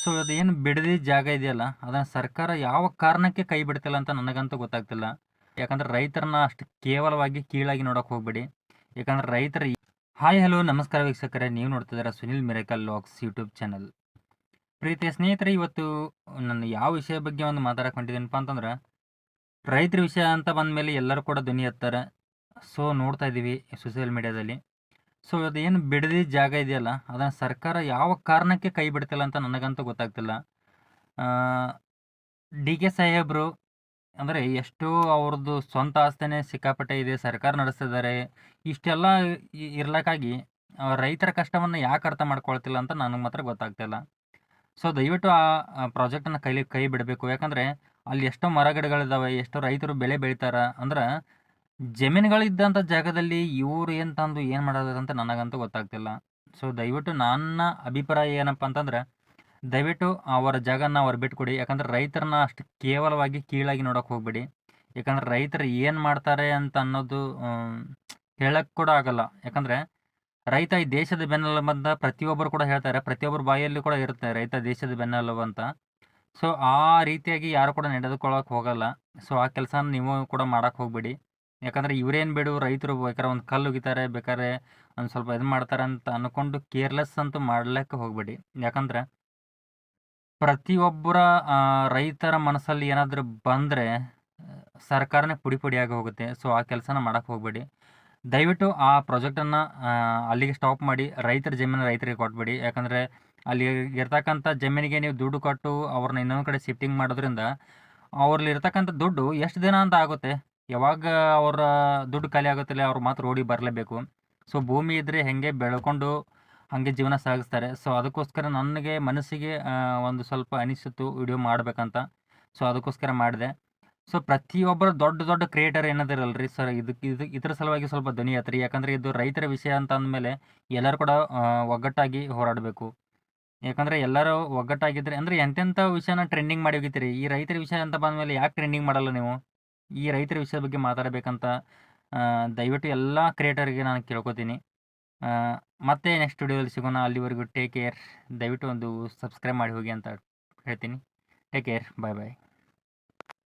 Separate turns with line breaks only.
So ಅದೇನು ಬಿಡದಿ ಜಾಗ ಇದೆಯಲ್ಲ, ಅದನ್ನ ಸರ್ಕಾರ ಯಾವ ಕಾರಣಕ್ಕೆ ಕೈ ಬಿಡ್ತಿಲ್ಲ ಅಂತ ನನಗಂತೂ ಗೊತ್ತಾಗ್ತಿಲ್ಲ. ಯಾಕಂದ್ರೆ ರೈತರನ್ನ ಅಷ್ಟು ಕೇವಲವಾಗಿ ಕೀಳಾಗಿ ನೋಡಕ್ ಹೋಗ್ಬೇಡಿ. ಯಾಕಂದ್ರೆ ರೈತರ ಹಾಯ್ ಹಲೋ ನಮಸ್ಕಾರ ವೀಕ್ಷಕರೇ, ನೀವು ನೋಡ್ತಿದ್ದೀರಾ Sunil miracle vlogs YouTube channel. ಪ್ರೀತಿಯ ಸ್ನೇಹಿತರೆ, ಇವತ್ತು ನಾನು ಯಾವ ವಿಷಯ ಬಗ್ಗೆ ಒಂದು ಮಾತಾಡಕ್ಕೆ ಹೊಂಟಿದ್ದೀನಪ್ಪ ಅಂತಂದ್ರೆ, ರೈತರ ವಿಷಯ ಅಂತ ಬಂದಮೇಲೆ ಎಲ್ಲರೂ ಕೂಡ ಧ್ವನಿ ಎತ್ತಾರೆ. ಸೊ ನೋಡ್ತಾ ಇದ್ದೀವಿ ಸೋಷಿಯಲ್ ಮೀಡಿಯಾದಲ್ಲಿ. ಸೊ ಅದೇನು ಬಿಡದಿ ಜಾಗ ಇದೆಯಲ್ಲ, ಅದನ್ನು ಸರ್ಕಾರ ಯಾವ ಕಾರಣಕ್ಕೆ ಕೈ ಬಿಡ್ತಿಲ್ಲ ಅಂತ ನನಗಂತೂ ಗೊತ್ತಾಗ್ತಿಲ್ಲ. ಡಿ ಕೆ ಸಾಹೇಬರು ಅಂದರೆ ಎಷ್ಟೋ ಅವ್ರದ್ದು ಸ್ವಂತ ಆಸ್ತಿನೇ ಸಿಕ್ಕಾಪಟ್ಟೆ ಇದೆ, ಸರ್ಕಾರ ನಡೆಸ್ತಿದ್ದಾರೆ. ಇಷ್ಟೆಲ್ಲ ಇರ್ಲಕ್ಕಾಗಿ ರೈತರ ಕಷ್ಟವನ್ನು ಯಾಕೆ ಅರ್ಥ ಮಾಡ್ಕೊಳ್ತಿಲ್ಲ ಅಂತ ನನಗೆ ಮಾತ್ರ ಗೊತ್ತಾಗ್ತಿಲ್ಲ. ಸೊ ದಯವಿಟ್ಟು ಆ ಪ್ರಾಜೆಕ್ಟನ್ನು ಕೈ ಬಿಡಬೇಕು. ಯಾಕಂದರೆ ಅಲ್ಲಿ ಎಷ್ಟೋ ಮರಗಿಡಗಳಿದ್ದಾವೆ, ಎಷ್ಟೋ ರೈತರು ಬೆಳೆ ಬೆಳಿತಾರೆ. ಅಂದ್ರೆ ಜಮೀನುಗಳಿದ್ದಂಥ ಜಾಗದಲ್ಲಿ ಇವ್ರು ಏನು ತಂದು ಏನು ಮಾಡೋದು ಅಂತ ನನಗಂತೂ ಗೊತ್ತಾಗ್ತಿಲ್ಲ. ಸೊ ದಯವಿಟ್ಟು ನನ್ನ ಅಭಿಪ್ರಾಯ ಏನಪ್ಪ ಅಂತಂದ್ರೆ, ದಯವಿಟ್ಟು ಅವರ ಜಾಗನ ಅವ್ರು ಬಿಟ್ಕೊಡಿ. ಯಾಕಂದ್ರೆ ರೈತರನ್ನ ಅಷ್ಟು ಕೇವಲವಾಗಿ ಕೀಳಾಗಿ ನೋಡೋಕೆ ಹೋಗ್ಬೇಡಿ. ಯಾಕಂದ್ರೆ ರೈತರು ಏನು ಮಾಡ್ತಾರೆ ಅಂತ ಅನ್ನೋದು ಹೇಳಕ್ಕೆ ಕೂಡ ಆಗಲ್ಲ. ಯಾಕಂದರೆ ರೈತ ಈ ದೇಶದ ಬೆನ್ನೆಲುಬು ಅಂತ ಪ್ರತಿಯೊಬ್ಬರು ಕೂಡ ಹೇಳ್ತಾರೆ. ಪ್ರತಿಯೊಬ್ಬರ ಬಾಯಲ್ಲಿ ಕೂಡ ಇರುತ್ತೆ ರೈತ ದೇಶದ ಬೆನ್ನೆಲುಬು ಅಂತ. ಸೊ ಆ ರೀತಿಯಾಗಿ ಯಾರು ಕೂಡ ನಡೆದುಕೊಳ್ಳೋಕೆ ಹೋಗಲ್ಲ. ಸೊ ಆ ಕೆಲಸನ ನೀವು ಕೂಡ ಮಾಡೋಕೆ ಹೋಗ್ಬೇಡಿ. ಯಾಕಂದರೆ ಇವರೇನು ಬಿಡು, ರೈತರು ಬೇಕಾದ್ರೆ ಒಂದು ಕಲ್ಲು ಒಗಿತಾರೆ, ಬೇಕಾದ್ರೆ ಒಂದು ಸ್ವಲ್ಪ ಇದು ಮಾಡ್ತಾರೆ ಅಂತ ಅಂದ್ಕೊಂಡು ಕೇರ್ಲೆಸ್ ಅಂತೂ ಮಾಡ್ಲಿಕ್ಕೆ ಹೋಗ್ಬೇಡಿ. ಯಾಕಂದರೆ ಪ್ರತಿಯೊಬ್ಬರ ರೈತರ ಮನಸ್ಸಲ್ಲಿ ಏನಾದರೂ ಬಂದರೆ ಸರ್ಕಾರನೇ ಪುಡಿ ಪುಡಿಯಾಗಿ ಹೋಗುತ್ತೆ. ಸೊ ಆ ಕೆಲಸನ ಮಾಡೋಕ್ಕೆ ಹೋಗಬೇಡಿ. ದಯವಿಟ್ಟು ಆ ಪ್ರಾಜೆಕ್ಟನ್ನು ಅಲ್ಲಿಗೆ ಸ್ಟಾಪ್ ಮಾಡಿ. ರೈತರ ಜಮೀನು ರೈತರಿಗೆ ಕೊಟ್ಬಿಡಿ. ಯಾಕಂದರೆ ಅಲ್ಲಿ ಇರ್ತಕ್ಕಂಥ ಜಮೀನಿಗೆ ನೀವು ದುಡ್ಡು ಕೊಟ್ಟು ಅವ್ರನ್ನ ಇನ್ನೊಂದು ಕಡೆ ಶಿಫ್ಟಿಂಗ್ ಮಾಡೋದ್ರಿಂದ ಅವ್ರಲ್ಲಿ ಇರ್ತಕ್ಕಂಥ ದುಡ್ಡು ಎಷ್ಟು ದಿನ ಅಂತ ಆಗುತ್ತೆ. ಯಾವಾಗ ಅವರ ದುಡ್ಡು ಖಾಲಿ ಆಗುತ್ತಿಲ್ಲ ಅವ್ರು ಮಾತ್ರ ರೋಡಿಗೆ ಬರಲೇಬೇಕು. ಸೊ ಭೂಮಿ ಇದ್ದರೆ ಹೆಂಗೆ ಬೆಳ್ಕೊಂಡು ಹಾಗೆ ಜೀವನ ಸಾಗಿಸ್ತಾರೆ. ಸೊ ಅದಕ್ಕೋಸ್ಕರ ನನಗೆ ಮನಸ್ಸಿಗೆ ಒಂದು ಸ್ವಲ್ಪ ಅನಿಸಿತ್ತು ವಿಡಿಯೋ ಮಾಡಬೇಕಂತ. ಸೊ ಅದಕ್ಕೋಸ್ಕರ ಮಾಡಿದೆ. ಸೊ ಪ್ರತಿಯೊಬ್ಬರು ದೊಡ್ಡ ದೊಡ್ಡ ಕ್ರಿಯೇಟರ್ ಏನಿದಾರಲ್ರಿ ಸರ್, ಇದ್ರ ಸಲುವಾಗಿ ಸ್ವಲ್ಪ ಧ್ವನಿ ಎತ್ತಿರಿ. ಯಾಕಂದರೆ ಇದು ರೈತರ ವಿಷಯ ಅಂತ ಅಂದಮೇಲೆ ಎಲ್ಲರೂ ಕೂಡ ಒಗ್ಗಟ್ಟಾಗಿ ಹೋರಾಡಬೇಕು. ಯಾಕಂದರೆ ಎಲ್ಲರೂ ಒಗ್ಗಟ್ಟಾಗಿದ್ದರೆ ಅಂದರೆ ಎಂತೆಂಥ ವಿಷಯನ ಟ್ರೆಂಡಿಂಗ್ ಮಾಡಿ ಹೋಗಿತೀರಿ. ಈ ರೈತರ ವಿಷಯ ಅಂತ ಬಂದಮೇಲೆ ಯಾಕೆ ಟ್ರೆಂಡಿಂಗ್ ಮಾಡಲ್ಲ ನೀವು? ಈ ರೈತರ ವಿಷಯದ ಬಗ್ಗೆ ಮಾತಾಡಬೇಕಂತ ದಯವಿಟ್ಟು ಎಲ್ಲ ಕ್ರಿಯೇಟರ್ಗೆ ನಾನು ಕೇಳ್ಕೊತೀನಿ. ಮತ್ತೆ ನೆಕ್ಸ್ಟ್ ವಿಡಿಯೋದಲ್ಲಿ ಸಿಗೋಣ. ಅಲ್ಲಿವರೆಗೂ ಟೇಕ್ ಕೇರ್. ದಯವಿಟ್ಟು ಒಂದು ಸಬ್ಸ್ಕ್ರೈಬ್ ಮಾಡಿ ಹೋಗಿ ಅಂತ ಹೇಳ್ತೀನಿ. Take care. ಬಾಯ್ ಬಾಯ್.